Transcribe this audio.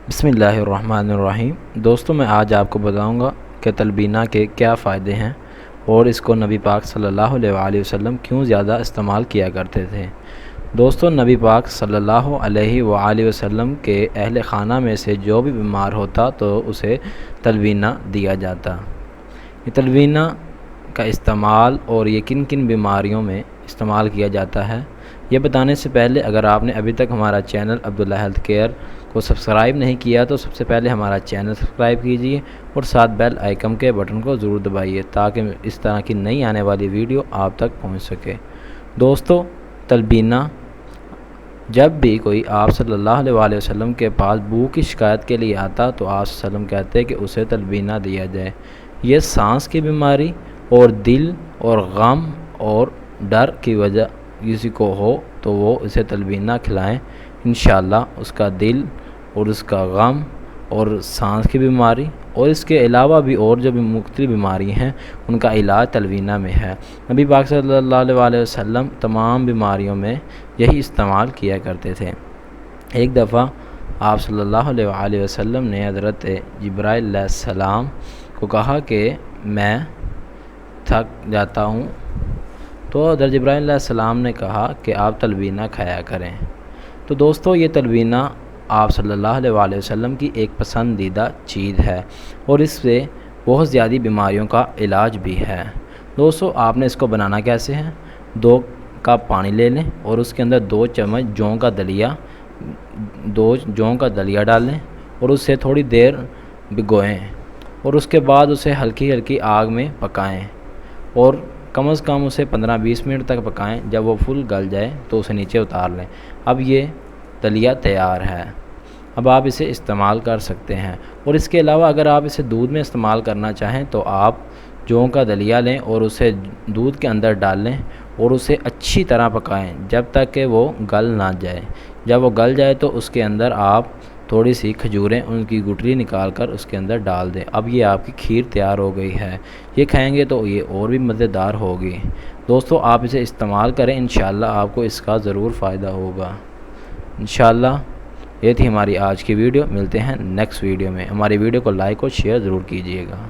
बिस्मिल्लाहिर्रहमानिर्रहीम। दोस्तों, मैं आज आपको बताऊंगा कि तलबीना के क्या फ़ायदे हैं और इसको नबी पाक सल्लल्लाहु अलैहि वसल्लम क्यों ज़्यादा इस्तेमाल किया करते थे। दोस्तों, नबी पाक सल्लल्लाहु अलैहि वसल्लम के अहल ख़ाना में से जो भी बीमार होता तो उसे तलबीना दिया जाता। ये तलबीना का इस्तेमाल और ये किन किन बीमारियों में इस्तेमाल किया जाता है, ये बताने से पहले अगर आपने अभी तक हमारा चैनल अब्दुल्ला हेल्थ केयर को सब्सक्राइब नहीं किया तो सबसे पहले हमारा चैनल सब्सक्राइब कीजिए और साथ बेल आइकन के बटन को ज़रूर दबाइए ताकि इस तरह की नई आने वाली वीडियो आप तक पहुंच सके। दोस्तों, तलबीना जब भी कोई आप सल्लल्लाहु अलैहि वसल्लम के पास भूख की शिकायत के लिए आता तो आप सल्लम कहते कि उसे तलबीना दिया जाए। ये सांस की बीमारी और दिल और गम और डर की वजह किसी को हो तो वो इसे तलबीना खिलाएं। इंशाअल्लाह उसका दिल और उसका गम और सांस की बीमारी और इसके अलावा भी और जो भी मुख्तलिफ बीमारी हैं उनका इलाज तलबीना में है। नबी पाक सल्लल्लाहु अलैहि वसल्लम तमाम बीमारियों में यही इस्तेमाल किया करते थे। एक दफ़ा आप सल्लल्लाहु अलैहि वसल्लम ने हज़रत जिब्राइल अलैहिस्सलाम को कहा कि मैं थक जाता हूँ, तो हज़रत जिब्राइल अलैहिस्सलाम ने कहा कि आप तलबीना खाया करें। तो दोस्तों, ये तलबीना आप सल्लल्लाहु अलैहि वसल्लम की एक पसंदीदा चीज़ है और इससे बहुत ज़्यादा बीमारियों का इलाज भी है। दोस्तों, आपने इसको बनाना कैसे है, 2 कप पानी ले लें और उसके अंदर 2 चम्मच जौं का दलिया डालें और उसे थोड़ी देर भिगोएं और उसके बाद उसे हल्की हल्की आग में पकाएं और कम से कम उसे 15-20 मिनट तक पकाएं। जब वो फुल गल जाए तो उसे नीचे उतार लें। अब ये दलिया तैयार है, अब आप इसे इस्तेमाल कर सकते हैं। और इसके अलावा अगर आप इसे दूध में इस्तेमाल करना चाहें तो आप जौ का दलिया लें और उसे दूध के अंदर डाल लें और उसे अच्छी तरह पकाएं जब तक कि वो गल ना जाए। जब वो गल जाए तो उसके अंदर आप थोड़ी सी खजूरें उनकी गुठली निकाल कर उसके अंदर डाल दें। अब ये आपकी खीर तैयार हो गई है। ये खाएंगे तो ये और भी मज़ेदार होगी। दोस्तों, आप इसे इस्तेमाल करें, इंशाअल्लाह आपको इसका ज़रूर फ़ायदा होगा। इंशाअल्लाह ये थी हमारी आज की वीडियो। मिलते हैं नेक्स्ट वीडियो में। हमारी वीडियो को लाइक और शेयर ज़रूर कीजिएगा।